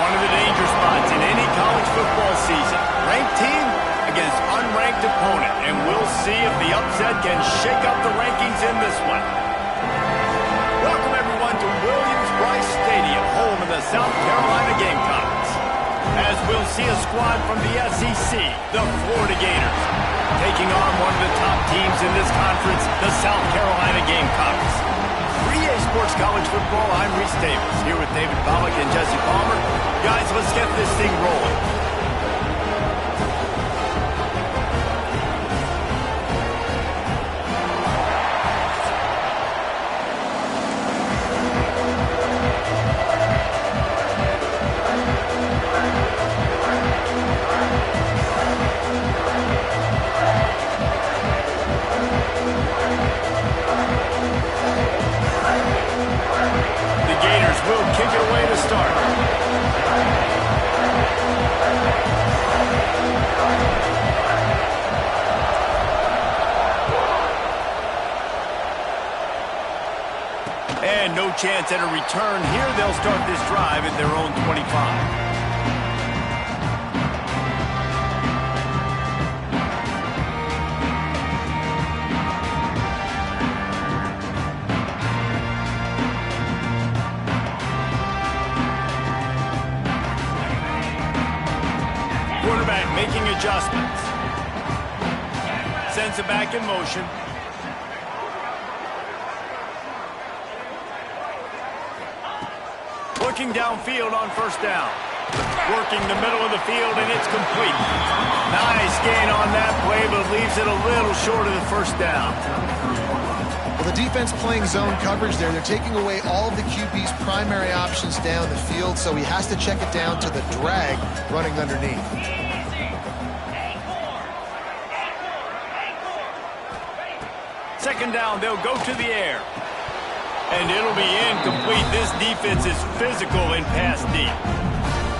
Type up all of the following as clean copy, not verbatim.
One of the danger spots in any college football season. Ranked team against unranked opponent. And we'll see if the upset can shake up the rankings in this one. Welcome everyone to Williams-Brice Stadium, home of the South Carolina Gamecocks. As we'll see a squad from the SEC, the Florida Gators, taking on one of the top teams in this conference, the South Carolina Gamecocks. For EA Sports College Football, I'm Reese Davis, here with David Pollack and Jesse Palmer. Guys, let's get this thing rolling. Will kick it away to start. And no chance at a return here. They'll start this drive at their own 25. Quarterback making adjustments. Sends it back in motion. Looking downfield on first down. Working the middle of the field, and it's complete. Nice gain on that play, but leaves it a little short of the first down. Well, the defense playing zone coverage there. They're taking away all of the QB's primary options down the field, so he has to check it down to the drag running underneath. Second down, they'll go to the air. And it'll be incomplete. This defense is physical in pass deep.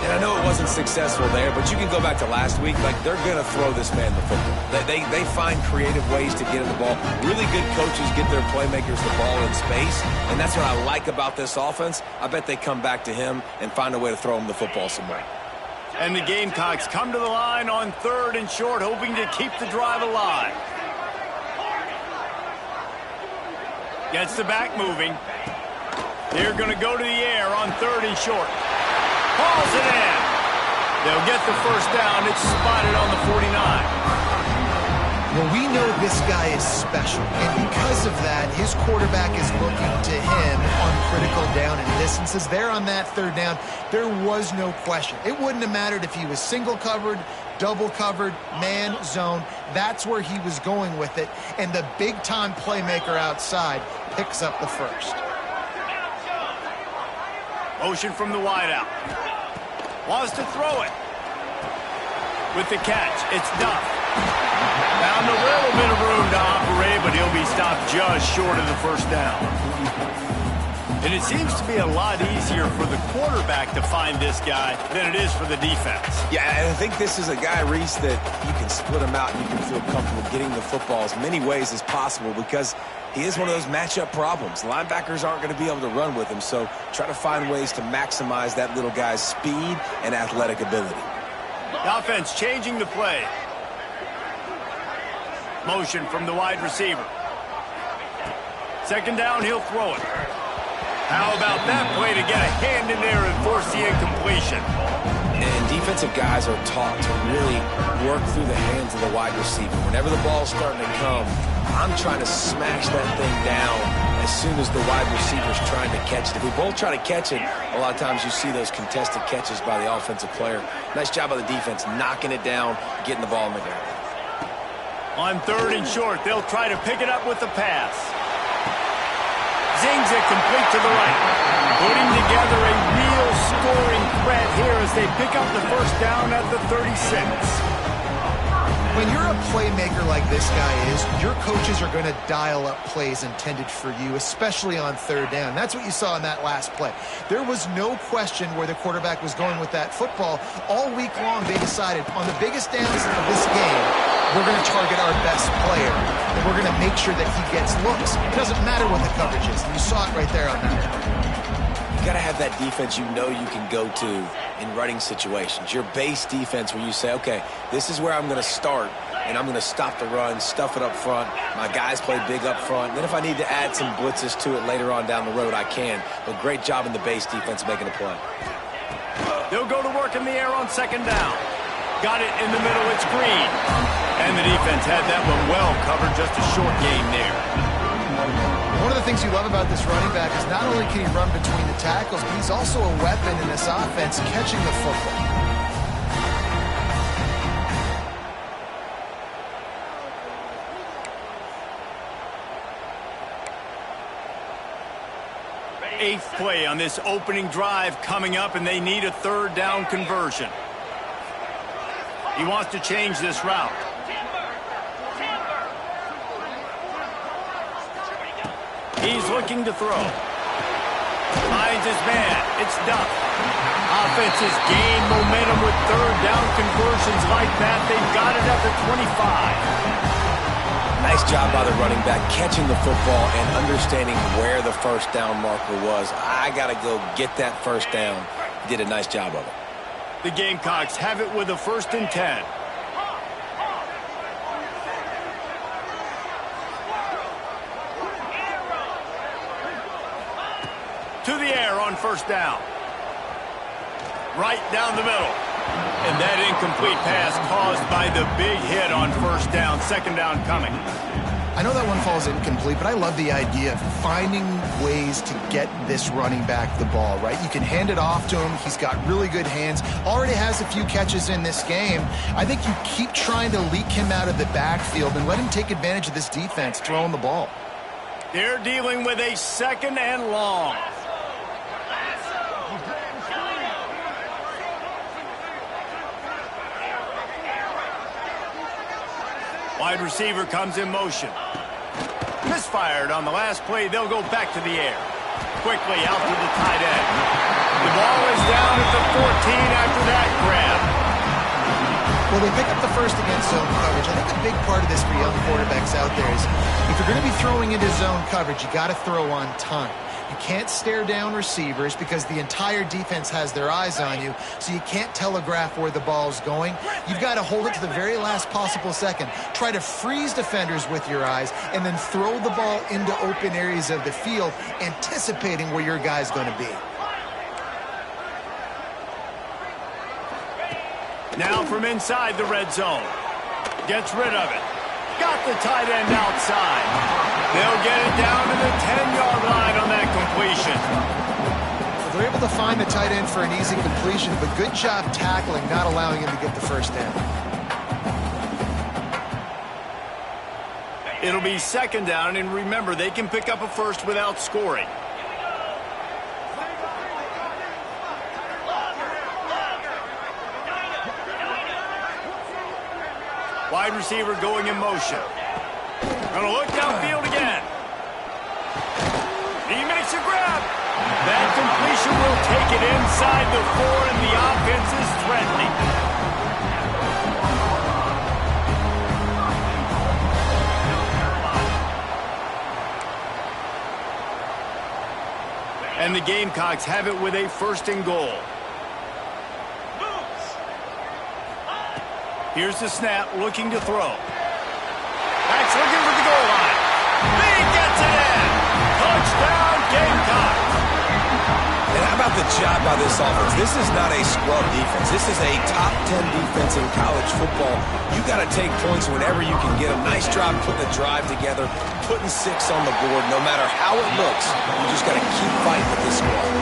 And I know it wasn't successful there, but you can go back to last week. Like, they're going to throw this man the football. They find creative ways to get him the ball. Really good coaches get their playmakers the ball in space, and that's what I like about this offense. I bet they come back to him and find a way to throw him the football some more. And the Gamecocks come to the line on 3rd and short, hoping to keep the drive alive. Gets the back moving. They're going to go to the air on 3rd and short. Hauls it in. They'll get the first down. It's spotted on the 49. Well, we know this guy is special, and because of that, his quarterback is looking to him on critical down and distances. There on that 3rd down, there was no question. It wouldn't have mattered if he was single covered, double covered, man, zone. That's where he was going with it, and the big-time playmaker outside picks up the first. Motion from the wideout. Wants to throw it. With the catch, it's Duff. Found a little bit of room to operate, but he'll be stopped just short of the first down. And it seems to be a lot easier for the quarterback to find this guy than it is for the defense. Yeah, and I think this is a guy, Reese, that you can split him out and you can feel comfortable getting the football as many ways as possible because he is one of those matchup problems. Linebackers aren't going to be able to run with him, so try to find ways to maximize that little guy's speed and athletic ability. The offense changing the play. Motion from the wide receiver. Second down, he'll throw it. How about that play to get a hand in there and force the incompletion? And defensive guys are taught to really work through the hands of the wide receiver. Whenever the ball's starting to come, I'm trying to smash that thing down as soon as the wide receiver's trying to catch it. If we both try to catch it, a lot of times you see those contested catches by the offensive player. Nice job by the defense, knocking it down, getting the ball in the ground. On 3rd and short, they'll try to pick it up with the pass. Zings it complete to the right. Putting together a real scoring threat here as they pick up the first down at the 36. When you're a playmaker like this guy is, your coaches are going to dial up plays intended for you, especially on 3rd down. That's what you saw in that last play. There was no question where the quarterback was going with that football. All week long, they decided on the biggest downs of this game, we're going to target our best player, and we're going to make sure that he gets looks. It doesn't matter what the coverage is. You saw it right there on that. got to have that defense you know you can go to in running situations. Your base defense where you say, okay, this is where I'm going to start, and I'm going to stop the run, stuff it up front. My guys play big up front. And then if I need to add some blitzes to it later on down the road, I can. But great job in the base defense making a play. They'll go to work in the air on second down. Got it in the middle. It's Green. And the defense had that one well covered. Just a short gain there. One of the things you love about this running back is not only can he run between the tackles, but he's also a weapon in this offense catching the football. Eighth play on this opening drive coming up, and they need a third down conversion. He wants to change this route. He's looking to throw. Finds his man. It's Duff. Offenses gain momentum with third down conversions like that. They've got it at the 25. Nice job by the running back catching the football and understanding where the first down marker was. I got to go get that first down. He did a nice job of it. The Gamecocks have it with a 1st and 10. To the air on first down. Right down the middle. And that incomplete pass caused by the big hit on first down. Second down coming. I know that one falls incomplete, but I love the idea of finding ways to get this running back the ball, right? You can hand it off to him. He's got really good hands. Already has a few catches in this game. I think you keep trying to leak him out of the backfield and let him take advantage of this defense throwing the ball. They're dealing with a 2nd and long. Wide receiver comes in motion. Misfired on the last play. They'll go back to the air. Quickly out to the tight end. The ball is down at the 14 after that grab. Well, they pick up the first against zone coverage. I think a big part of this for young quarterbacks out there is if you're going to be throwing into zone coverage, you got to throw on time. You can't stare down receivers because the entire defense has their eyes on you, so you can't telegraph where the ball's going. You've got to hold it to the very last possible second. Try to freeze defenders with your eyes and then throw the ball into open areas of the field, anticipating where your guy's going to be. Now from inside the red zone. Gets rid of it. Got the tight end outside. They'll get it down to the 10-yard line on that completion. They're able to find the tight end for an easy completion, but good job tackling, not allowing him to get the first down. It'll be 2nd down, and remember, they can pick up a first without scoring. Wide receiver going in motion. Gonna look downfield again. He makes a grab. That completion will take it inside the 4, and the offense is threatening. And the Gamecocks have it with a 1st and goal. Here's the snap, looking to throw. Backs looking for the goal line. He gets it in. Touchdown, Gamecocks. And how about the job by this offense? This is not a scrub defense. This is a top 10 defense in college football. You got to take points whenever you can get them. Nice job putting the drive together, putting 6 on the board. No matter how it looks, you just got to keep fighting with this squad.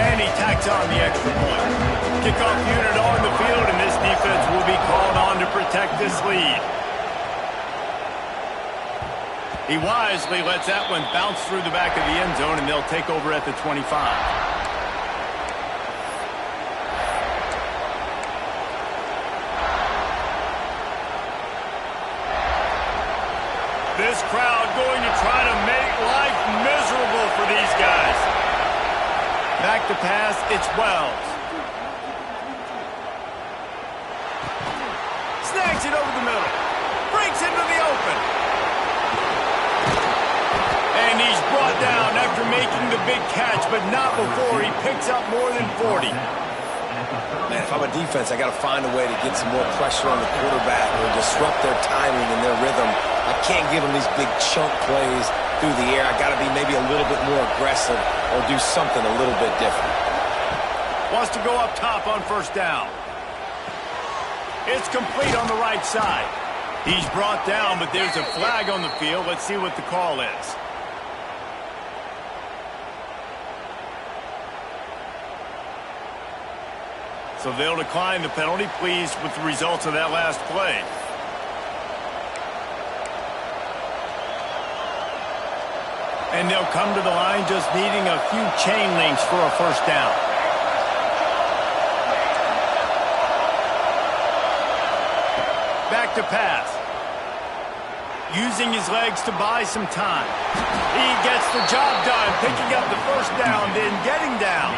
And he tacks on the extra point. Kickoff unit on the field, and this defense will be called on to protect this lead. He wisely lets that one bounce through the back of the end zone, and they'll take over at the 25. This crowd going to try to make life miserable for these guys. Back to pass, it's Wells. Snags it over the middle. Breaks into the open. And he's brought down after making the big catch, but not before he picks up more than 40. Man, if I'm a defense, I got to find a way to get some more pressure on the quarterback or disrupt their timing and their rhythm. I can't give them these big chunk plays through the air. I got to be maybe a little bit more aggressive or do something a little bit different. Wants to go up top on first down. It's complete on the right side. He's brought down, but there's a flag on the field. Let's see what the call is. So they'll decline the penalty. Pleased with the results of that last play. And they'll come to the line just needing a few chain links for a first down. Back to pass. Using his legs to buy some time. He gets the job done, picking up the first down, then getting down.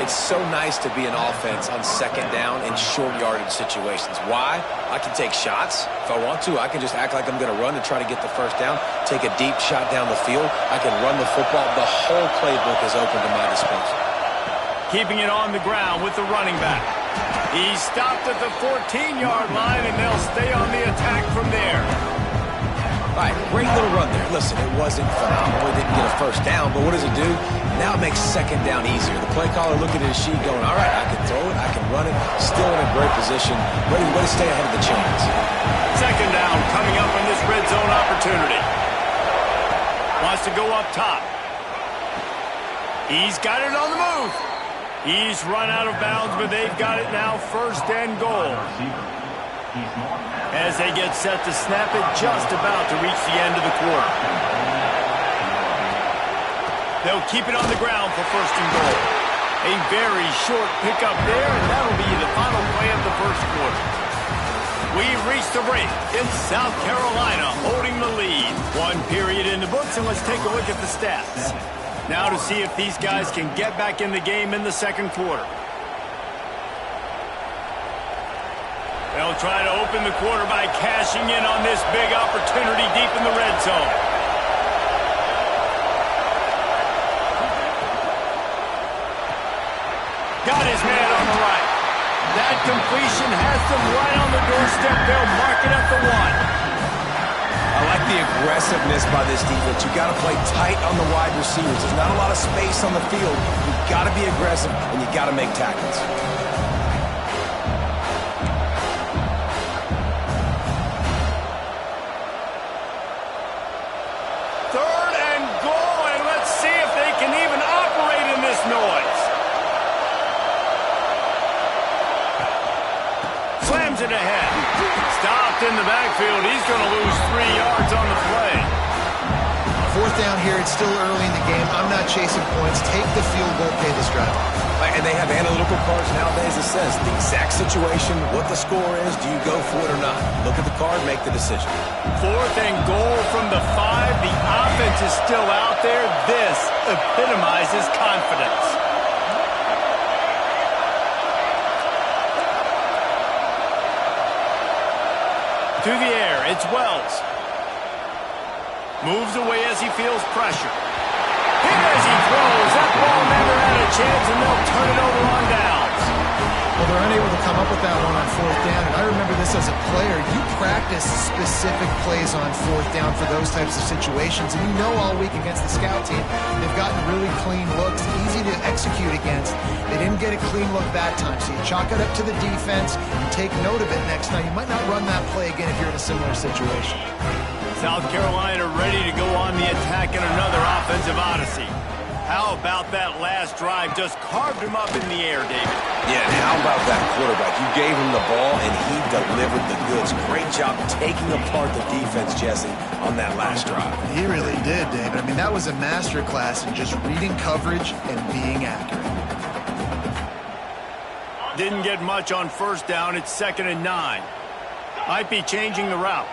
It's so nice to be an offense on second down in short yardage situations. Why? I can take shots. If I want to, I can just act like I'm going to run to try to get the first down, take a deep shot down the field. I can run the football. The whole playbook is open to my disposal. Keeping it on the ground with the running back. He stopped at the 14-yard line, and they'll stay on the attack from there. All right, great little run there. Listen, it wasn't phenomenal. He didn't get a first down, but what does it do? Now it makes second down easier. The play caller looking at his sheet going, all right, I can throw it, I can run it, still in a great position, ready to stay ahead of the chains. Second down coming up in this red zone opportunity. Wants to go up top. He's got it on the move. He's run out of bounds, but they've got it now first and goal. As they get set to snap it, just about to reach the end of the quarter. They'll keep it on the ground for first and goal. A very short pickup there, and that'll be the final play of the first quarter. We've reached the break. It's South Carolina holding the lead. One period in the books, and let's take a look at the stats. Now to see if these guys can get back in the game in the second quarter. They'll try to open the quarter by cashing in on this big opportunity deep in the red zone. Got his man on the right. That completion has them right on the doorstep. They'll mark it at the 1. I like the aggressiveness by this defense. You've got to play tight on the wide receivers. There's not a lot of space on the field. You've got to be aggressive, and you've got to make tackles. Third and goal, and let's see if they can even operate in this noise. Slams it ahead. Stopped in the backfield. He's going to lose 3 yards on the play. Fourth down here. It's still early in the game. I'm not chasing points. Take the field goal, pay this drive. And they have analytical cards nowadays that says the exact situation, what the score is, do you go for it or not? Look at the card, make the decision. Fourth and goal from the 5. The offense is still out there. This epitomizes confidence. To the air, it's Wells. Moves away as he feels pressure. Here as he throws, that ball never had a chance, and they'll turn it over on downs. Well, they're unable to come up with that one on fourth down. And I remember this as a player. You practice specific plays on fourth down for those types of situations. And you know all week against the scout team, they've gotten really clean looks, easy to execute against. They didn't get a clean look that time. So you chalk it up to the defense and take note of it next time. You might not run that play again if you're in a similar situation. South Carolina ready to go on the attack in another offensive odyssey. How about that last drive? Just carved him up in the air, David. Yeah, and how about that quarterback? You gave him the ball, and he delivered the goods. Great job taking apart the defense, Jesse, on that last drive. He really did, David. I mean, that was a masterclass in just reading coverage and being accurate. Didn't get much on first down. It's 2nd and 9. Might be changing the route.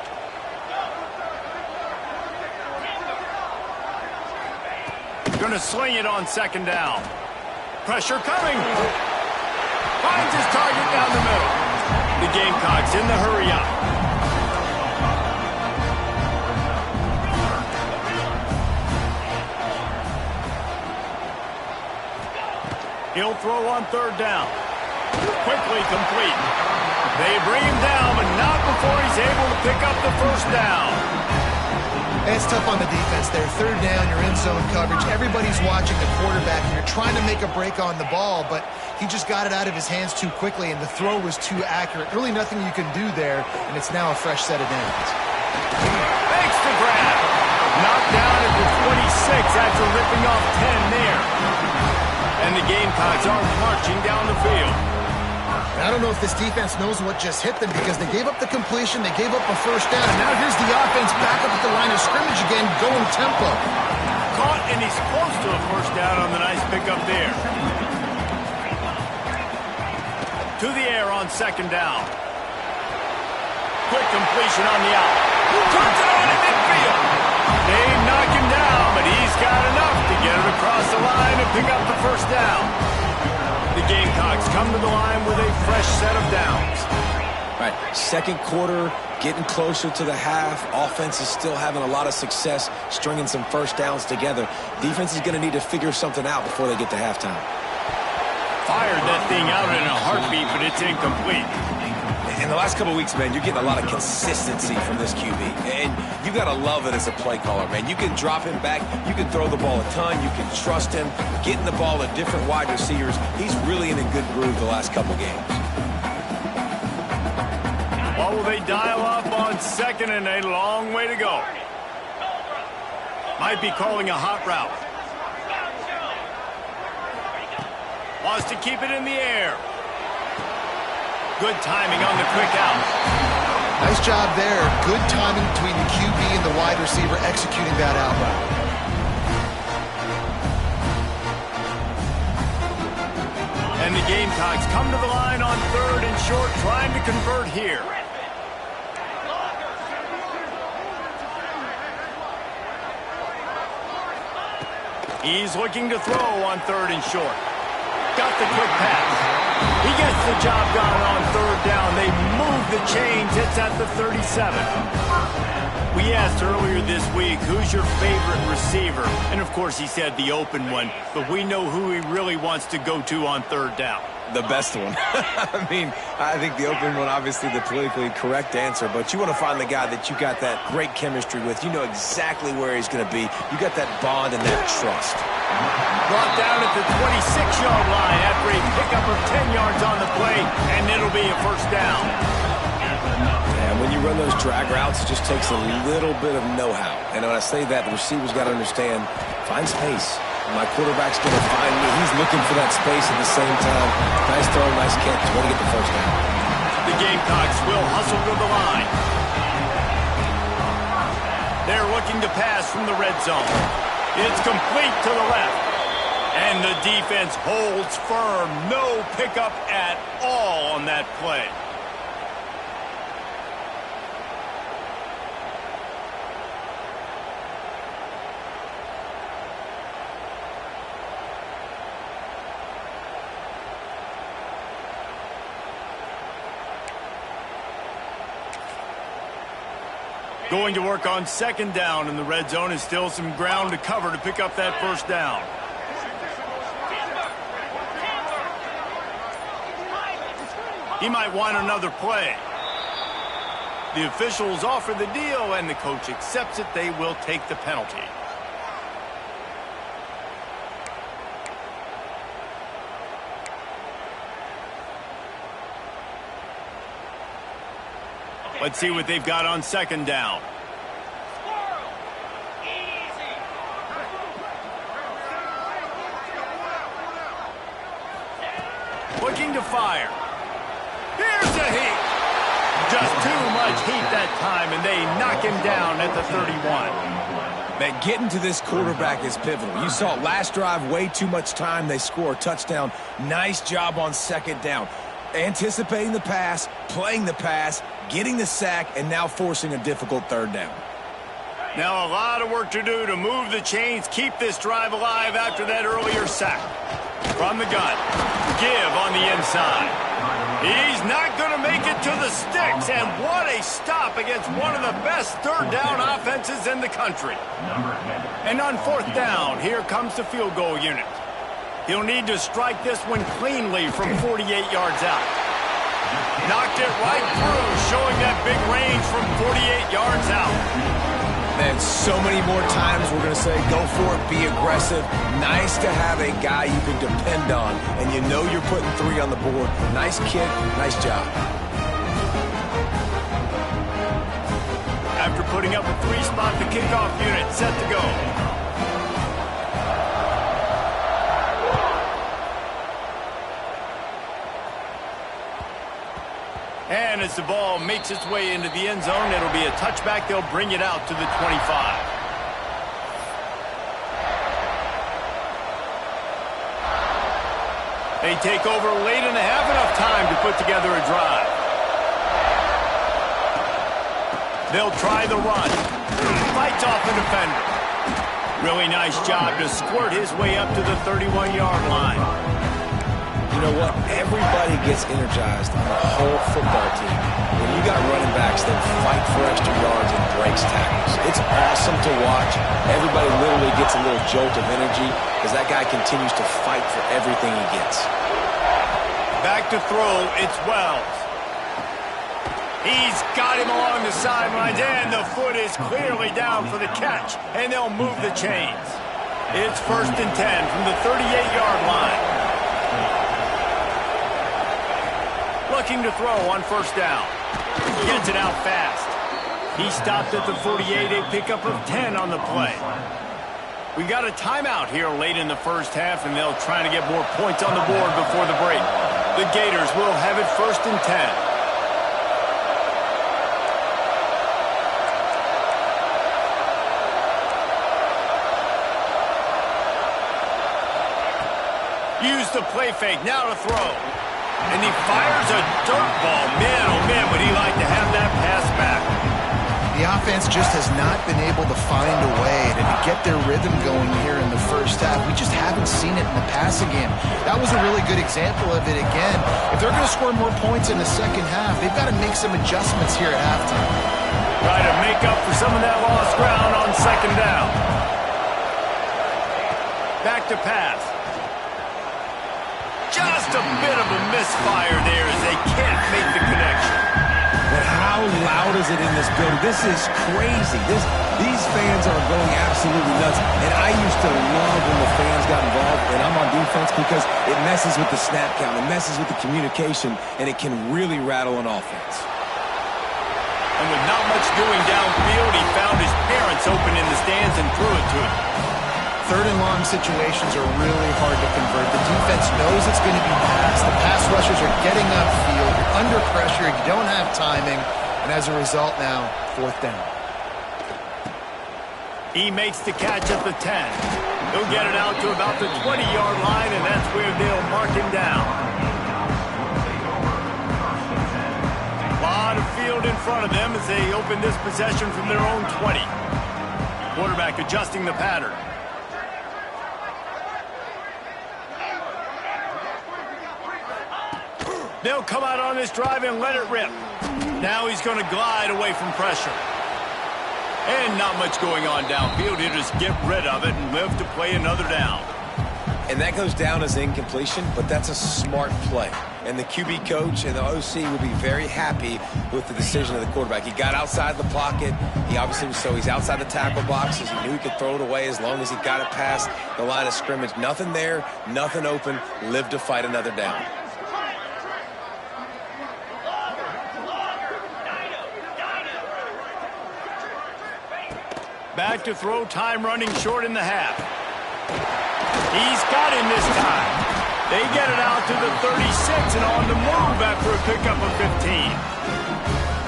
Going to sling it on 2nd down. Pressure coming. Finds his target down the middle. The Gamecocks in the hurry up. He'll throw on third down. Quickly complete. They bring him down, but not before he's able to pick up the first down. It's tough on the defense there. Third down, you're in zone coverage. Everybody's watching the quarterback, and you're trying to make a break on the ball, but he just got it out of his hands too quickly, and the throw was too accurate. Really nothing you can do there, and it's now a fresh set of downs. Thanks to grab. Knocked down at the 26 after ripping off 10 there. And the Gamecocks are marching down the field. I don't know if this defense knows what just hit them because they gave up the completion, they gave up a first down, and now here's the offense back up at the line of scrimmage again, going tempo. Caught, and he's close to a first down on the nice pickup there. To the air on second down. Quick completion on the out. Turns it on in midfield. They knock him down, but he's got enough to get it across the line and pick up the first down. The Gamecocks come to the line with a fresh set of downs. Right, second quarter, getting closer to the half. Offense is still having a lot of success stringing some first downs together. Defense is going to need to figure something out before they get to halftime. Fired that thing out in a heartbeat, but it's incomplete. In the last couple of weeks, man, you're getting a lot of consistency from this QB. And you got to love it as a play caller, man. You can drop him back. You can throw the ball a ton. You can trust him. Getting the ball to different wide receivers. He's really in a good groove the last couple games. What will they dial up on second and a long way to go? Might be calling a hot route. Wants to keep it in the air. Good timing on the quick out. Nice job there. Good timing between the QB and the wide receiver executing that out route. And the Gamecocks come to the line on third and short, trying to convert here. He's looking to throw on third and short. Got the quick pass. He gets the job done on third down. They move the chains. It's at the 37. We asked earlier this week, who's your favorite receiver? And, of course, he said the open one. But we know who he really wants to go to on third down. The best one. I mean, I think the open one, obviously the politically correct answer, but you want to find the guy that you got that great chemistry with. You know exactly where he's going to be. You got that bond and that trust. Brought down at the 26-yard line after a pickup of 10 yards on the play, and it'll be a first down. And when you run those drag routes, it just takes a little bit of know-how. And when I say that, the receiver's got to understand, find space. My quarterback's going to find me. He's looking for that space at the same time. Nice throw, nice catch. Way to get the first down. The Gamecocks will hustle to the line. They're looking to pass from the red zone. It's complete to the left. And the defense holds firm. No pickup at all on that play. Going to work on second down in the red zone is still some ground to cover to pick up that first down. He might want another play. The officials offer the deal, and the coach accepts it. They will take the penalty. Let's see what they've got on second down. Looking to fire. Here's a heat. Just too much heat that time, and they knock him down at the 31. Man, getting to this quarterback is pivotal. You saw it last drive, way too much time. They score a touchdown. Nice job on second down. Anticipating the pass, playing the pass, getting the sack, and now forcing a difficult third down. Now a lot of work to do to move the chains, keep this drive alive after that earlier sack. From the gun, give on the inside. He's not going to make it to the sticks, and what a stop against one of the best third down offenses in the country. And on fourth down, here comes the field goal unit. He'll need to strike this one cleanly from 48 yards out. Knocked it right through, showing that big range from 48 yards out. Man, so many more times we're going to say, go for it, be aggressive. Nice to have a guy you can depend on, and you know you're putting 3 on the board. Nice kick, nice job. After putting up a 3-spot, the kickoff unit set to go. And as the ball makes its way into the end zone, it'll be a touchback. They'll bring it out to the 25. They take over late and have enough time to put together a drive. They'll try the run. Fights off the defender. Really nice job to squirt his way up to the 31-yard line. You know what? Everybody gets energized on the whole football team. When you got running backs that fight for extra yards and breaks tackles, it's awesome to watch. Everybody literally gets a little jolt of energy as that guy continues to fight for everything he gets. Back to throw, it's Wells. He's got him along the sidelines, and the foot is clearly down for the catch, and they'll move the chains. It's 1st and 10 from the 38-yard line. Looking to throw on 1st down. Gets it out fast. He stopped at the 48, a pickup of 10 on the play. We got a timeout here late in the first half, and they'll try to get more points on the board before the break. The Gators will have it 1st and 10. Use the play fake, now to throw. And he fires a dirt ball. Man, oh man, would he like to have that pass back. The offense just has not been able to find a way to get their rhythm going here in the first half. We just haven't seen it in the passing game. That was a really good example of it again. If they're going to score more points in the second half, they've got to make some adjustments here at halftime. Try to make up for some of that lost ground on 2nd down. Back to pass. Just a bit of a misfire there as they can't make the connection. But how loud is it in this building? This is crazy. These fans are going absolutely nuts. And I used to love when the fans got involved, and I'm on defense, because it messes with the snap count, it messes with the communication, and it can really rattle an offense. And with not much doing downfield, he found his parents open in the stands and threw it to him. 3rd and long situations are really hard to convert. The defense knows it's going to be passed. The pass rushers are getting upfield. You're under pressure. You don't have timing. And as a result now, 4th down. He makes the catch at the 10. He'll get it out to about the 20-yard line, and that's where they'll mark him down. A lot of field in front of them as they open this possession from their own 20. Quarterback adjusting the pattern. They'll come out on this drive and let it rip. Now he's going to glide away from pressure. And not much going on downfield. He'll just get rid of it and live to play another down. And that goes down as incompletion, but that's a smart play. And the QB coach and the OC will be very happy with the decision of the quarterback. He got outside the pocket. He obviously was, so he's outside the tackle boxes. He knew he could throw it away as long as he got it past the line of scrimmage. Nothing there, nothing open. Live to fight another down. Back to throw, time running short in the half. He's got him this time. They get it out to the 36 and on the move after a pickup of 15.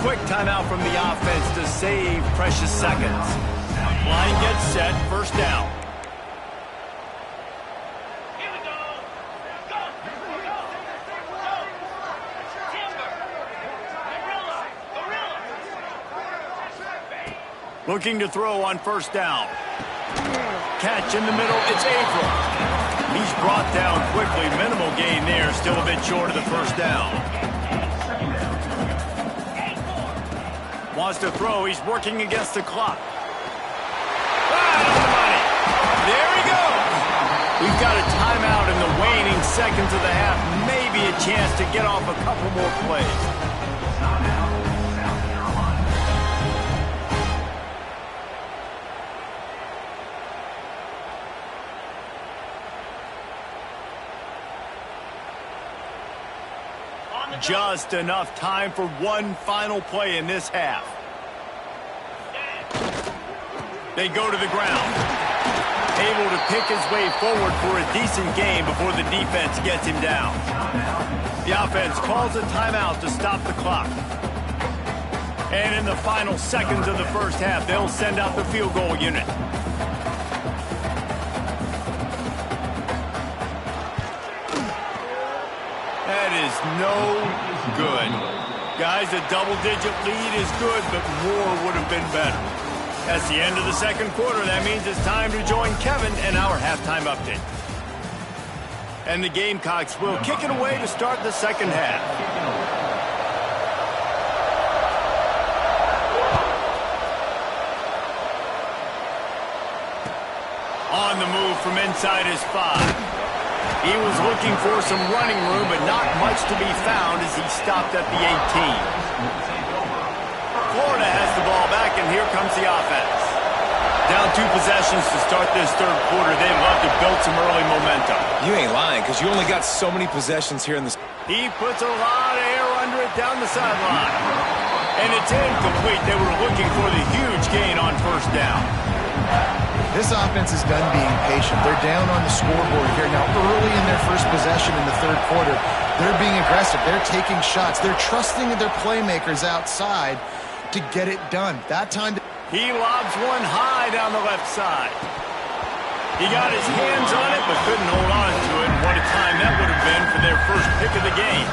Quick timeout from the offense to save precious seconds. Line gets set, 1st down. Looking to throw on 1st down. Catch in the middle, it's Averill. He's brought down quickly. Minimal gain there, still a bit short of the 1st down. Wants to throw, he's working against the clock. Right on the money. There he goes. We've got a timeout in the waning seconds of the half, maybe a chance to get off a couple more plays. Just enough time for one final play in this half. They go to the ground. Able to pick his way forward for a decent game before the defense gets him down. The offense calls a timeout to stop the clock. And in the final seconds of the first half, they'll send out the field goal unit. That is no good. Guys, a double-digit lead is good, but more would have been better. That's the end of the second quarter. That means it's time to join Kevin and our halftime update. And the Gamecocks will kick it away to start the second half. On the move from inside his 5. He was looking for some running room, but not much to be found as he stopped at the 18. Florida has the ball back, and here comes the offense. Down 2 possessions to start this third quarter. They'd love to build some early momentum. You ain't lying, because you only got so many possessions here in this. He puts a lot of air under it down the sideline. And it's incomplete. They were looking for the huge gain on first down. This offense is done being patient. They're down on the scoreboard here. Now, early in their first possession in the third quarter, they're being aggressive. They're taking shots. They're trusting their playmakers outside to get it done. That time, he lobs one high down the left side. He got his hands on it, but couldn't hold on to it. What a time that would have been for their first pick of the game.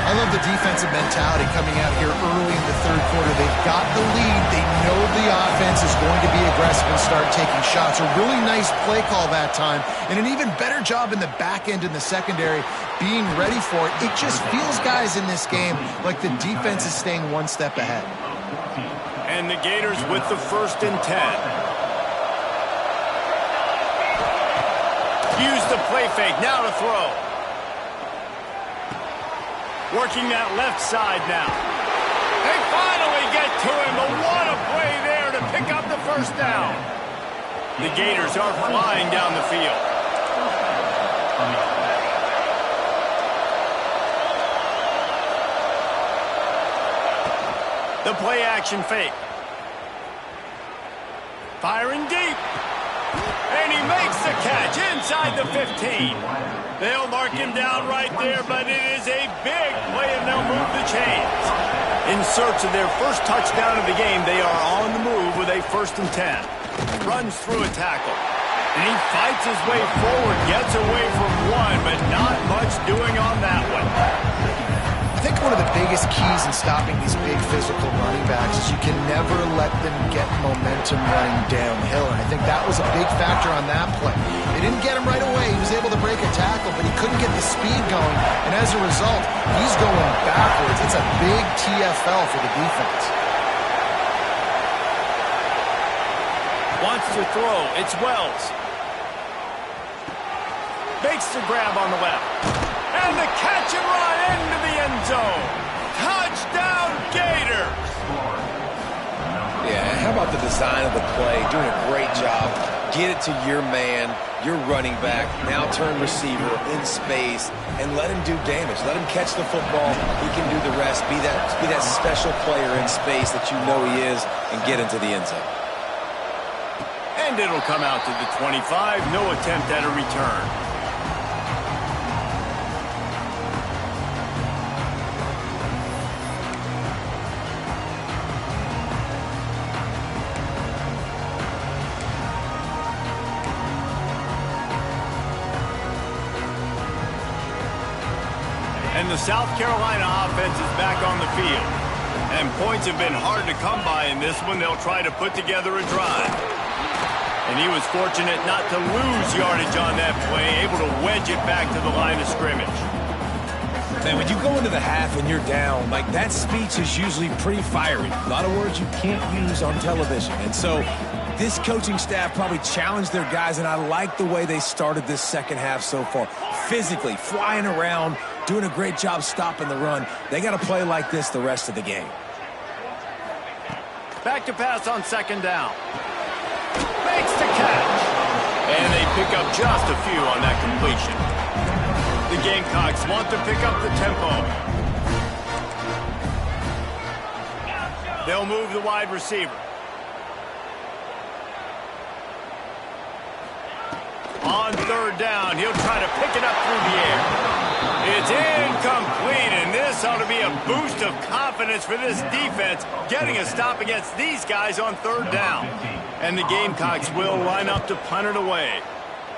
I love the defensive mentality coming out here early in the third quarter. They've got the lead. They know the offense is going to be aggressive and start taking shots. A really nice play call that time, and an even better job in the back end in the secondary being ready for it. It just feels, guys, in this game like the defense is staying one step ahead. And the Gators with the 1st and 10. Use the play fake, now to throw. Working that left side now. They finally get to him, but what a play there to pick up the first down. The Gators are flying down the field. The play action fake. Firing deep. And he makes the catch inside the 15. They'll mark him down right there, but it is a big play, and they'll move the chains. In search of their first touchdown of the game, they are on the move with a 1st and 10. Runs through a tackle. And he fights his way forward, gets away from one, but not much doing on that one. I think one of the biggest keys in stopping these big physical running backs is you can never let them get momentum running downhill. And I think that was a big factor on that play. They didn't get him right away. He was able to break a tackle, but he couldn't get the speed going. And as a result, he's going backwards. It's a big TFL for the defense. Wants to throw. It's Wells. Makes the grab on the left. And the catch and run into the end zone. Touchdown, Gators! Yeah, how about the design of the play? Doing a great job. Get it to your man, your running back, now turn receiver in space, and let him do damage. Let him catch the football. He can do the rest. Be that special player in space that you know he is, and get into the end zone. And it'll come out to the 25. No attempt at a return. And the South Carolina offense is back on the field. And points have been hard to come by in this one. They'll try to put together a drive. And he was fortunate not to lose yardage on that play, able to wedge it back to the line of scrimmage. Man, when you go into the half and you're down, like, that speech is usually pretty fiery. A lot of words you can't use on television. And so This coaching staff probably challenged their guys, and I like the way they started this second half so far. Physically, flying around, doing a great job stopping the run. They got to play like this the rest of the game. Back to pass on second down. Makes the catch. And they pick up just a few on that completion. The Gamecocks want to pick up the tempo. They'll move the wide receiver. On third down, he'll try to pick it up through the air. It's incomplete, and this ought to be a boost of confidence for this defense, getting a stop against these guys on third down. And the Gamecocks will line up to punt it away.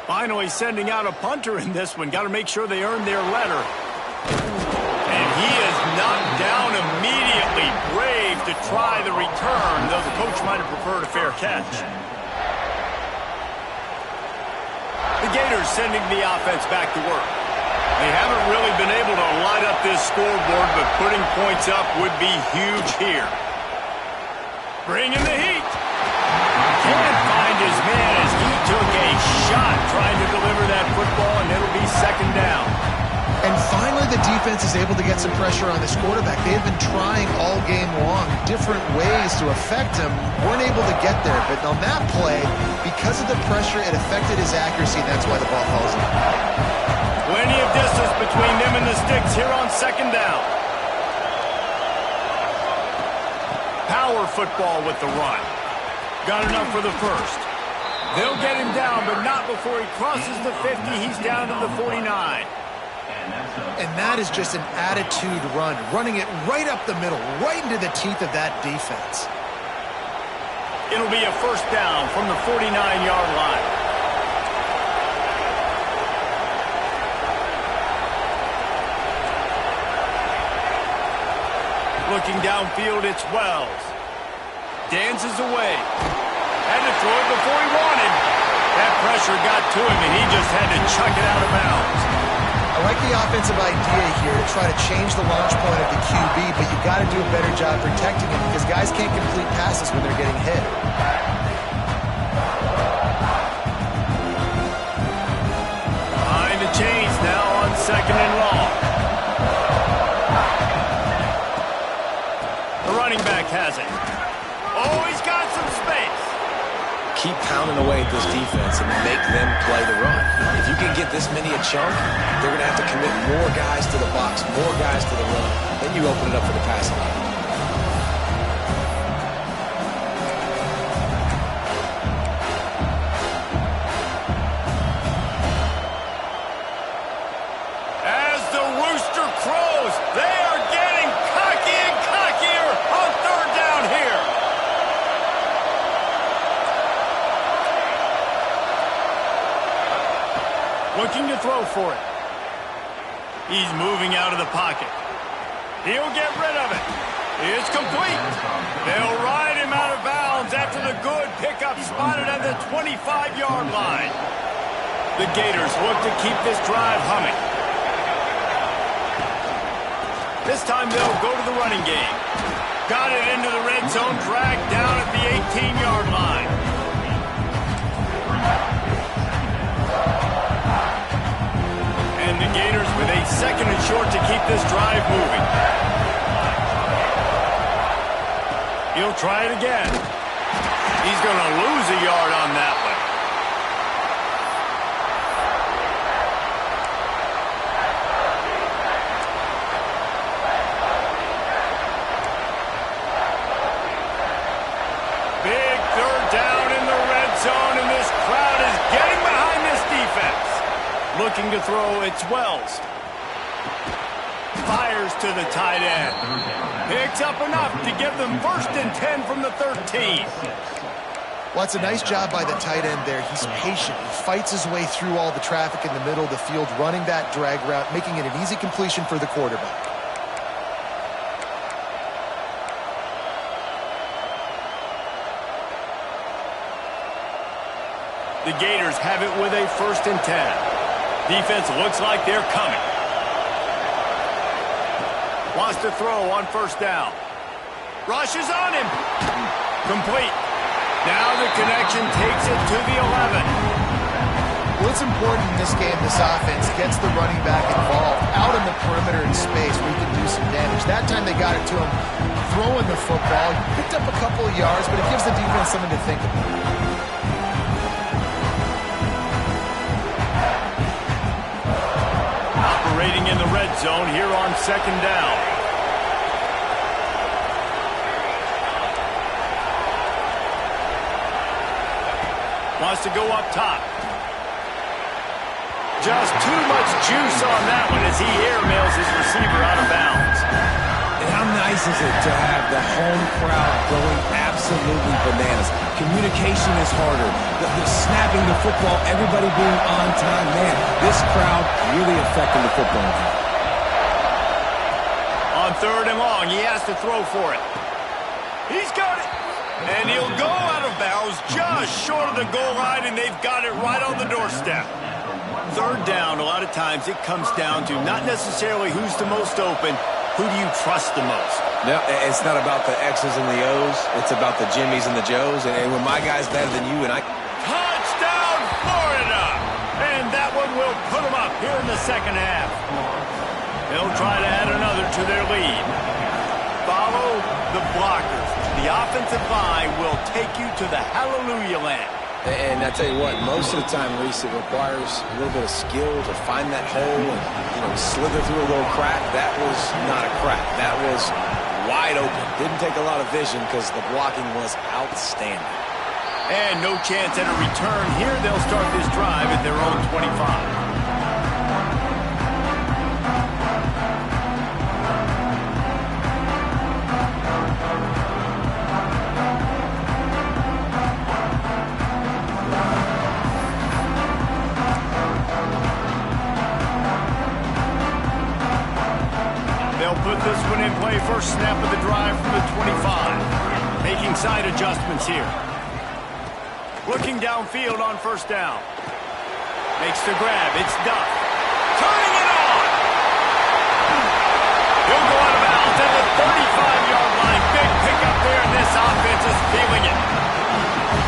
Finally sending out a punter in this one. Got to make sure they earn their letter. And he is knocked down immediately. Brave to try the return, though the coach might have preferred a fair catch. The Gators sending the offense back to work. They haven't really been able to light up this scoreboard, but putting points up would be huge here. Bringing the heat. Can't find his man as he took a shot trying to deliver that football, and it'll be second down. And finally, the defense is able to get some pressure on this quarterback. They have been trying all game long different ways to affect him. Weren't able to get there, but on that play, because of the pressure, it affected his accuracy, and that's why the ball falls in. Plenty of distance between them and the sticks here on second down. Power football with the run. Got enough for the first. They'll get him down, but not before he crosses the 50. He's down to the 49. And that is just an attitude run, running it right up the middle, right into the teeth of that defense. It'll be a first down from the 49-yard line. Looking downfield, it's Wells. Dances away. Had to throw it before he wanted. That pressure got to him, and he just had to chuck it out of bounds. I like the offensive idea here to try to change the launch point of the QB, but you got to do a better job protecting him because guys can't complete passes when they're getting hit. Behind the chains now on second and long. The running back has it. Oh, he's got some space. Keep pounding away at this defense and make them play the run. If you can get this many a chunk, they're going to have to commit more guys to the box, more guys to the run. Then you open it up for the passing game. As the rooster crows, they are getting cocky and cockier on third down here. Looking to throw for it. He's moving out of the pocket. He'll get rid of it. It's complete. They'll ride him out of bounds after the good pickup spotted at the 25-yard line. The Gators look to keep this drive humming. This time they'll go to the running game. Got it into the red zone, dragged down at the 18-yard line. And the Gators with a second and short to keep this drive moving. He'll try it again. He's going to lose a yard on that one. Big third down in the red zone, and this crowd is getting behind this defense. Looking to throw, it's Wells. Fires to the tight end. Picks up enough to give them first and 10 from the 13. Well, it's a nice job by the tight end there. He's patient. He fights his way through all the traffic in the middle of the field, running that drag route, making it an easy completion for the quarterback. The Gators have it with a first and 10. Defense looks like they're coming. Wants to throw on first down. Rushes on him. Complete. Now the connection takes it to the 11. What's important in this game, this offense gets the running back involved out in the perimeter in space where he can do some damage. That time they got it to him throwing the football. He picked up a couple of yards, but it gives the defense something to think about. Operating in the red zone here on second down. Wants to go up top. Just too much juice on that one as he airmails his receiver out of bounds. And how nice is it to have the home crowd going absolutely bananas? Communication is harder. The snapping the football, everybody being on time. Man, this crowd really affecting the football game. On third and long, he has to throw for it. He's got it. And he'll go out of bounds just short of the goal line, and they've got it right on the doorstep. Third down, a lot of times it comes down to not necessarily who's the most open, who do you trust the most? No, it's not about the X's and the O's. It's about the Jimmies and the Joes. And when my guy's better than you and I... Touchdown, Florida! And that one will put them up here in the second half. They'll try to add another to their lead. Follow the blockers. The offensive line will take you to the hallelujah land. And I tell you what, most of the time, Reese, it requires a little bit of skill to find that hole and, slither through a little crack. That was not a crack. That was wide open. Didn't take a lot of vision because the blocking was outstanding. And no chance at a return here. They'll start this drive at their own 25. Put this one in play, first snap of the drive from the 25. Making side adjustments here. Looking downfield on first down. Makes the grab. It's Duff. Turning it on. He'll go out of bounds at the 35-yard line. Big pickup there, and this offense is feeling it.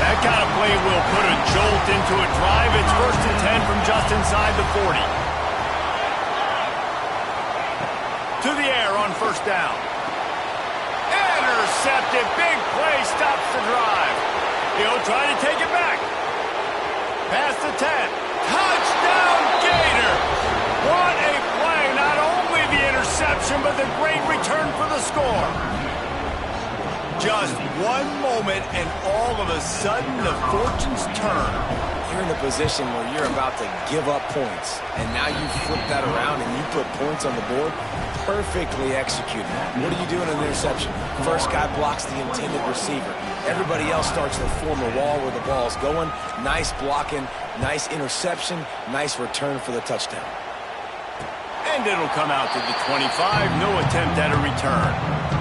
That kind of play will put a jolt into a drive. It's first and 10 from just inside the 40. To the air on first down. Intercepted. Big play stops the drive. He'll try to take it back. Past the 10. Touchdown, Gator. What a play. Not only the interception, but the great return for the score. Just one moment, and all of a sudden, the fortunes turn. You're in a position where you're about to give up points, and now you flip that around and you put points on the board. Perfectly executed. What are you doing in an interception? First guy blocks the intended receiver. Everybody else starts to form a wall where the ball's going. Nice blocking, nice interception, nice return for the touchdown. And it'll come out to the 25. No attempt at a return.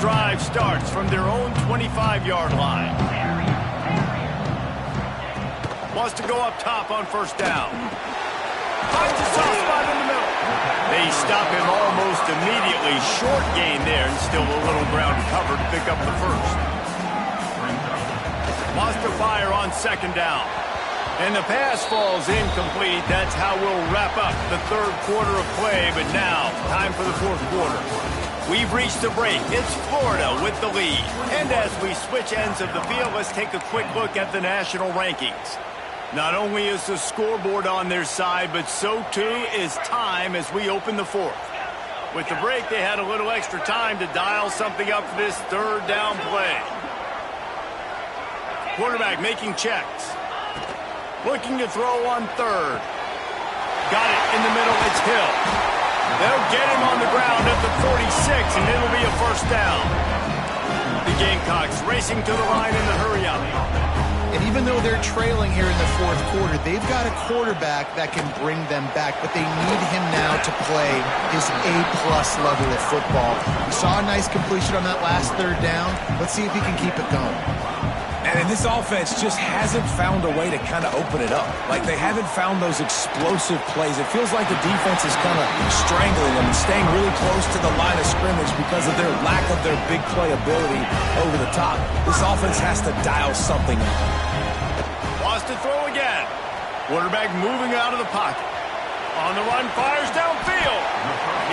Drive starts from their own 25-yard line. Wants to go up top on first down. Finds a soft spot in the middle. They stop him almost immediately. Short gain there, and still a little ground to cover to pick up the first. Wants to fire on second down. And the pass falls incomplete. That's how we'll wrap up the third quarter of play. But now, time for the fourth quarter. We've reached the break. It's Florida with the lead. And as we switch ends of the field, let's take a quick look at the national rankings. Not only is the scoreboard on their side, but so too is time as we open the fourth. With the break, they had a little extra time to dial something up for this third down play. Quarterback making checks. Looking to throw on third. Got it in the middle. It's Hill. They'll get him on the ground at the 46, and it'll be a first down. The Gamecocks racing to the line in the hurry-up. And even though they're trailing here in the fourth quarter, they've got a quarterback that can bring them back, but they need him now to play his A-plus level of football. We saw a nice completion on that last third down. Let's see if he can keep it going. And this offense just hasn't found a way to kind of open it up. Like, they haven't found those explosive plays. It feels like the defense is kind of strangling them and staying really close to the line of scrimmage because of their lack of their big play ability over the top. This offense has to dial something up. Wants to throw again. Quarterback moving out of the pocket. On the run, fires downfield.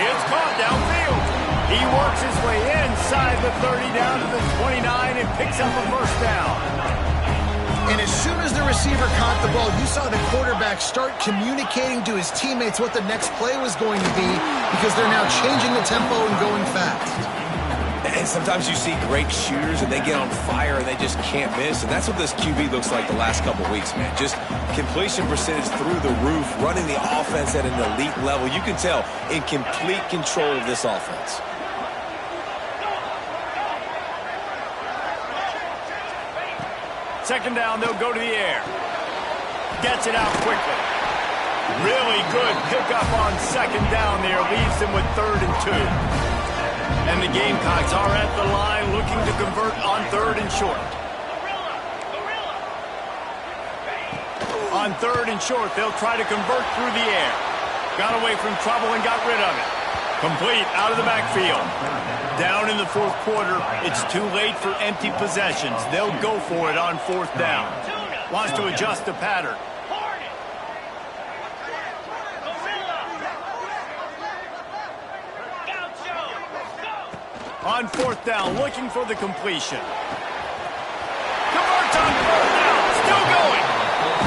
It's caught downfield. He works his way inside the 30 down to the 29 and picks up a first down. And as soon as the receiver caught the ball, you saw the quarterback start communicating to his teammates what the next play was going to be because they're now changing the tempo and going fast. And sometimes you see great shooters and they get on fire and they just can't miss. And that's what this QB looks like the last couple weeks, man. Just completion percentage through the roof, running the offense at an elite level. You can tell in complete control of this offense. Second down, they'll go to the air. Gets it out quickly. Really good pickup on second down there. Leaves them with 3rd and 2. And the Gamecocks are at the line looking to convert on 3rd and short. On 3rd and short, they'll try to convert through the air. Got away from trouble and got rid of it. Complete out of the backfield. Down in the fourth quarter, it's too late for empty possessions. They'll go for it on 4th down. Wants to adjust the pattern. On 4th down, looking for the completion. Converts on 4th down, still going.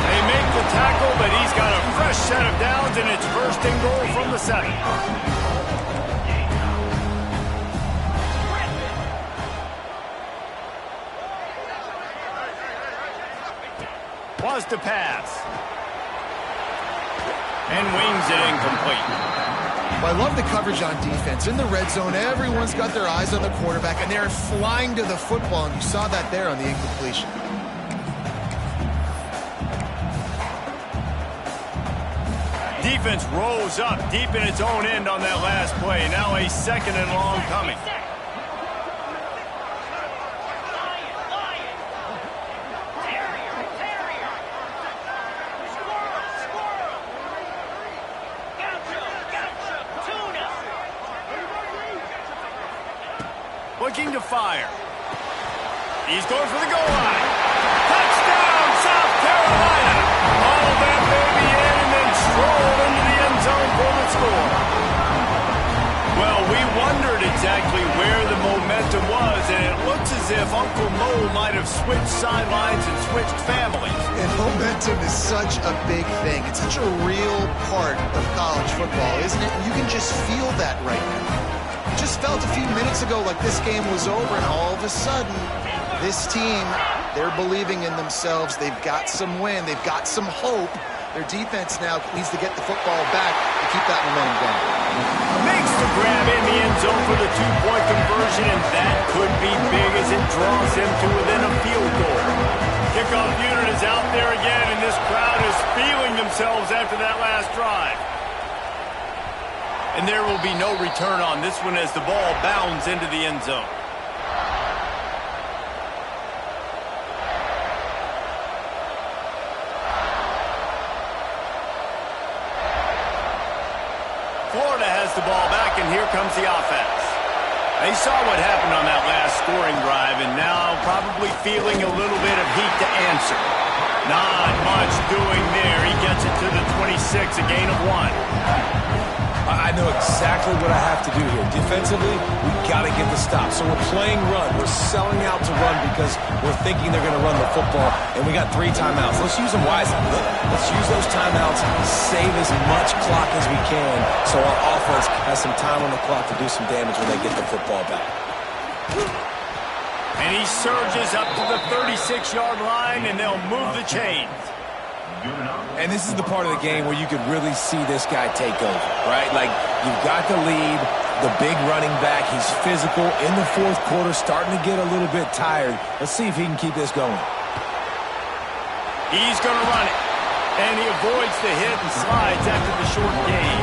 They make the tackle, but he's got a fresh set of downs, and it's 1st and goal from the 7. Was to pass. And wings it incomplete. Well, I love the coverage on defense. In the red zone, everyone's got their eyes on the quarterback, and they're flying to the football, and you saw that there on the incompletion. Defense rose up deep in its own end on that last play. Now a 2nd and long coming. Looking to fire. He's going for the goal line. Touchdown, South Carolina. All that baby in and then strolled into the end zone for the score. Well, we wondered exactly where the momentum was, and it looks as if Uncle Mo might have switched sidelines and switched families. And momentum is such a big thing. It's such a real part of college football, isn't it? You can just feel that right now. Just felt a few minutes ago like this game was over, and all of a sudden, this team, they're believing in themselves. They've got some wind. They've got some hope. Their defense now needs to get the football back to keep that momentum going. Makes the grab in the end zone for the 2-point conversion, and that could be big as it draws him to within a field goal. Kickoff unit is out there again, and this crowd is feeling themselves after that last drive. And there will be no return on this one as the ball bounds into the end zone. Florida has the ball back, and here comes the offense. They saw what happened on that last scoring drive, and now probably feeling a little bit of heat to answer. Not much doing there. He gets it to the 26, a gain of 1. I know exactly what I have to do here. Defensively, we've got to get the stop. So we're playing run. We're selling out to run because we're thinking they're going to run the football, and we got 3 timeouts. Let's use them wisely. Let's use those timeouts, save as much clock as we can so our offense has some time on the clock to do some damage when they get the football back. And he surges up to the 36-yard line, and they'll move the chains. And this is the part of the game where you could really see this guy take over, right? Like, you've got the lead, the big running back. He's physical in the fourth quarter, starting to get a little bit tired. Let's see if he can keep this going. He's going to run it. And he avoids the hit and slides after the short gain.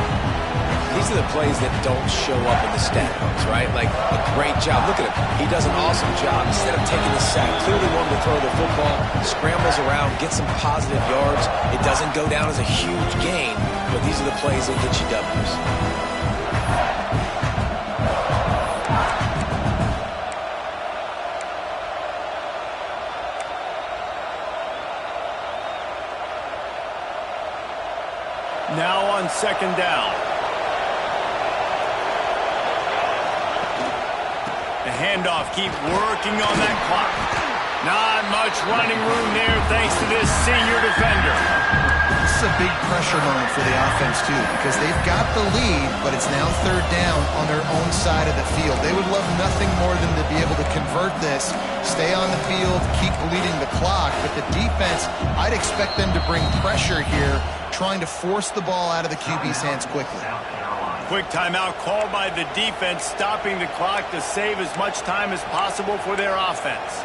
These are the plays that don't show up in the stat books, right? Like a great job. Look at him. He does an awesome job. Instead of taking the sack, clearly wanting to throw the football, scrambles around, gets some positive yards. It doesn't go down as a huge gain, but these are the plays that get you W's. Now on second down. The handoff, keep working on that clock. Not much running room there thanks to this senior defender. This is a big pressure moment for the offense, too, because they've got the lead, but it's now third down on their own side of the field. They would love nothing more than to be able to convert this, stay on the field, keep bleeding the clock. But the defense, I'd expect them to bring pressure here, trying to force the ball out of the QB's hands quickly. Quick timeout called by the defense, stopping the clock to save as much time as possible for their offense.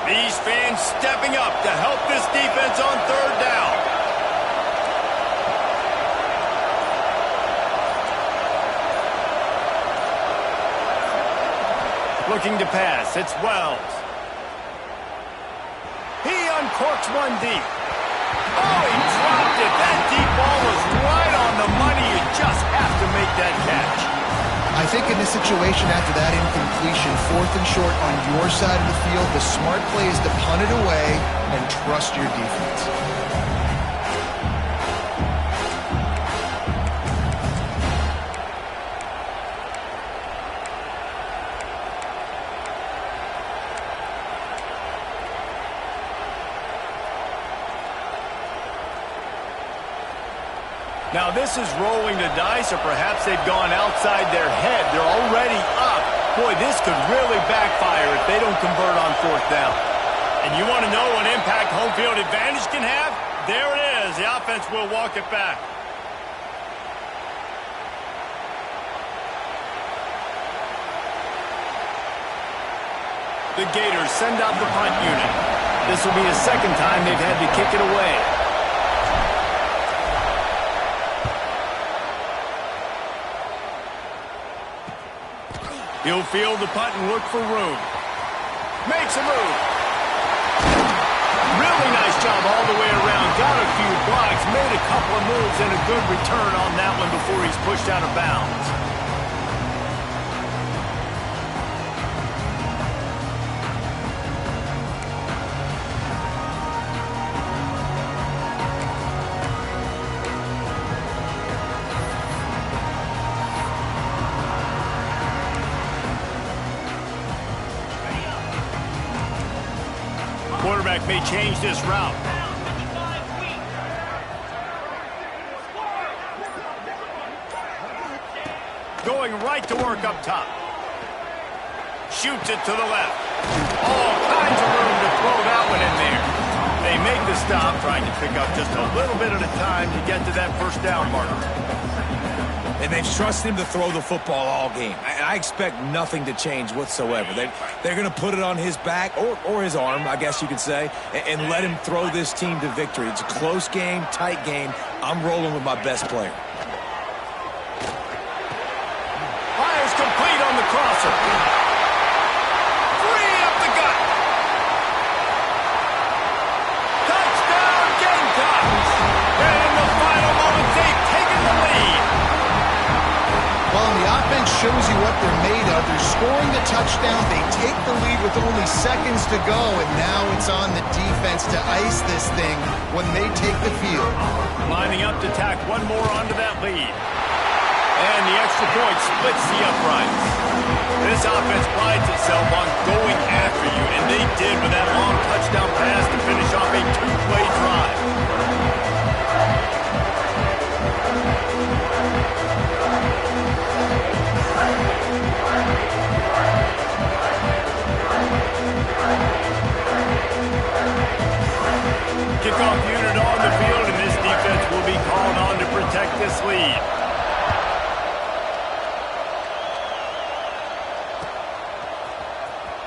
These fans stepping up to help this defense on third down. Looking to pass, it's Wells. He uncorks one deep. Oh, he dropped it. That deep ball was right on the money. You just have to make that catch. I think in this situation, after that incompletion, 4th and short on your side of the field, the smart play is to punt it away and trust your defense. Now this is rolling the dice, or perhaps they've gone outside their head. They're already up. Boy, this could really backfire if they don't convert on fourth down. And you want to know what impact home field advantage can have? There it is. The offense will walk it back. The Gators send out the punt unit. This will be the second time they've had to kick it away. He'll field the punt and look for room. Makes a move. Really nice job all the way around. Got a few blocks, made a couple of moves, and a good return on that one before he's pushed out of bounds. Quarterback may change this route. Going right to work up top. Shoots it to the left. All kinds of room to throw that one in there. They make the stop, trying to pick up just a little bit at a time to get to that first down marker. And they've trusted him to throw the football all game. I expect nothing to change whatsoever. They're going to put it on his back, or his arm, I guess you could say, and let him throw this team to victory. It's a close game, tight game. I'm rolling with my best player. Fires complete on the crosser. Free up the gut. Touchdown, Gamecocks. And in the final moment, they've taken the lead. Well, and the offense shows you what they're made of. They're scoring the touchdown. They take the lead with only seconds to go, and now it's on the defense to ice this thing when they take the field. Lining up to tack one more onto that lead. And the extra point splits the uprights. This offense prides itself on going after you, and they did with that long touchdown pass to finish off a two-play drive. Kickoff unit on the field, and this defense will be called on to protect this lead.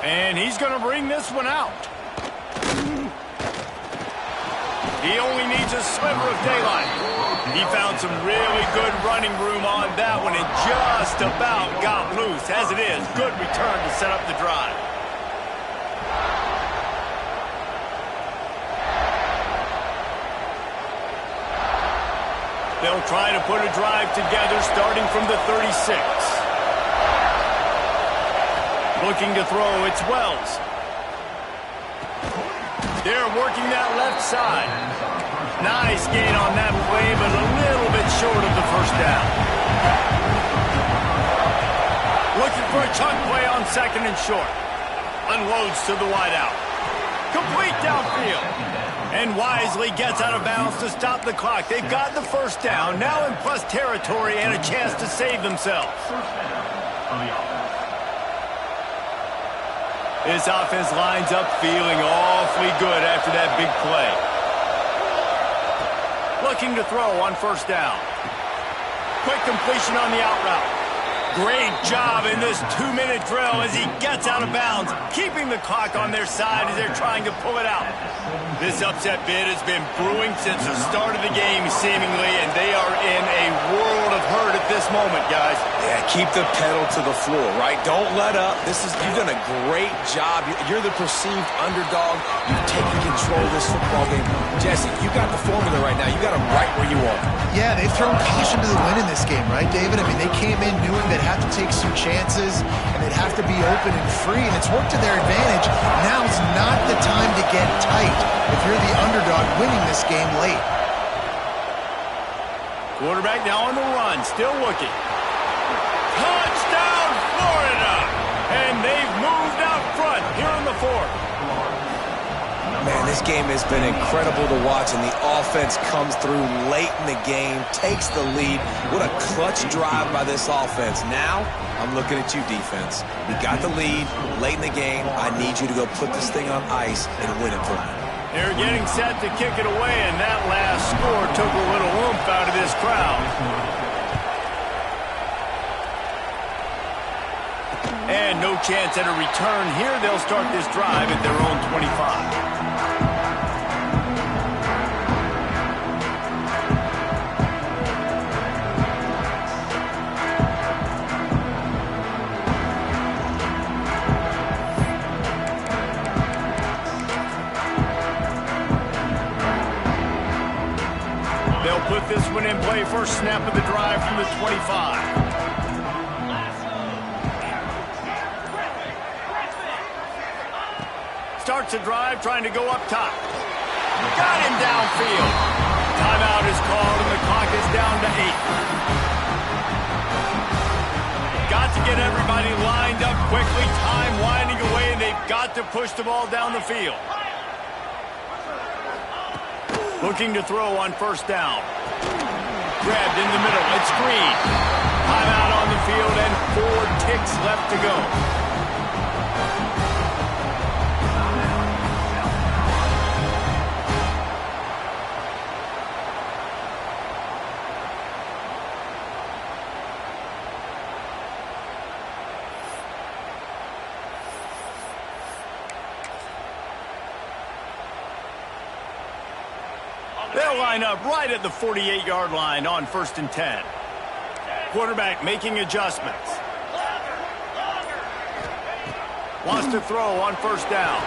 And he's going to bring this one out. He only needs a sliver of daylight. He found some really good running room on that one and just about got loose. As it is, good return to set up the drive. They'll try to put a drive together starting from the 36. Looking to throw, it's Wells. They're working that left side. Nice gain on that play, but a little bit short of the first down. Looking for a chunk play on second and short. Unloads to the wideout. Complete downfield. And wisely gets out of bounds to stop the clock. They've got the first down, now in plus territory and a chance to save themselves. This offense lines up feeling awfully good after that big play. Looking to throw on first down. Quick completion on the out route. Great job in this 2-minute drill as he gets out of bounds, keeping the clock on their side as they're trying to pull it out. This upset bid has been brewing since the start of the game, seemingly, and they are in a world of hurt at this moment, guys. Yeah, keep the pedal to the floor, right? Don't let up. You've done a great job. You're the perceived underdog. You've taken control of this football game. Jesse, you got the formula right now. You got them right where you want. Yeah, they've thrown caution to the wind in this game, right, David? I mean, they came in knowing they'd have to take some chances and they'd have to be open and free, and it's worked to their advantage. Now's not the time to get tight if you're the underdog winning this game late. Quarterback now on the run, still looking. Touchdown, Florida! And they've moved out front here in the fourth. Man, this game has been incredible to watch, and the offense comes through late in the game, takes the lead. What a clutch drive by this offense. Now, I'm looking at you, defense. You got the lead late in the game. I need you to go put this thing on ice and win it for me. They're getting set to kick it away, and that last score took a little oomph out of this crowd. And no chance at a return here. They'll start this drive at their own 25. They'll put this one in play, first snap of the drive from the 25. Starts a drive, trying to go up top. Got him downfield. Timeout is called, and the clock is down to 8. Got to get everybody lined up quickly. Time winding away, and they've got to push the ball down the field. Looking to throw on first down. Grabbed in the middle. It's Green. Timeout on the field, and 4 ticks left to go. They'll line up right at the 48-yard line on 1st and 10. Quarterback making adjustments. Wants to throw on first down.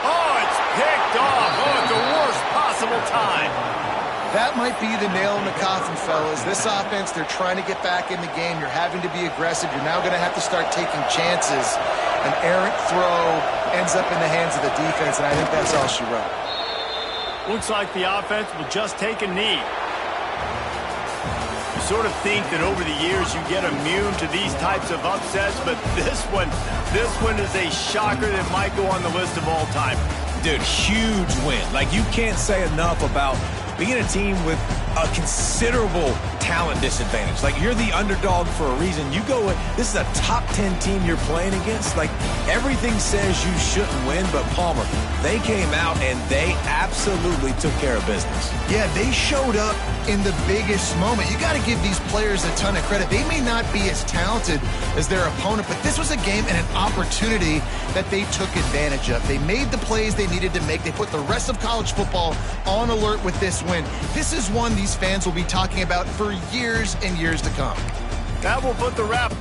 Oh, it's picked off. Oh, at the worst possible time. That might be the nail in the coffin, fellas. This offense, they're trying to get back in the game. You're having to be aggressive. You're now going to have to start taking chances. An errant throw ends up in the hands of the defense, and I think that's all she wrote. Looks like the offense will just take a knee. You sort of think that over the years you get immune to these types of upsets, but this one is a shocker that might go on the list of all time. Dude, huge win. Like, you can't say enough about being a team with a considerable talent disadvantage. Like, you're the underdog for a reason. You go, this is a top 10 team you're playing against. Like, everything says you shouldn't win, but Palmer, they came out and they absolutely took care of business. Yeah, they showed up in the biggest moment. You got to give these players a ton of credit. They may not be as talented as their opponent, but this was a game and an opportunity that they took advantage of. They made the plays they needed to make. They put the rest of college football on alert with this win. This is one these fans will be talking about for years and years to come. That will put the wrap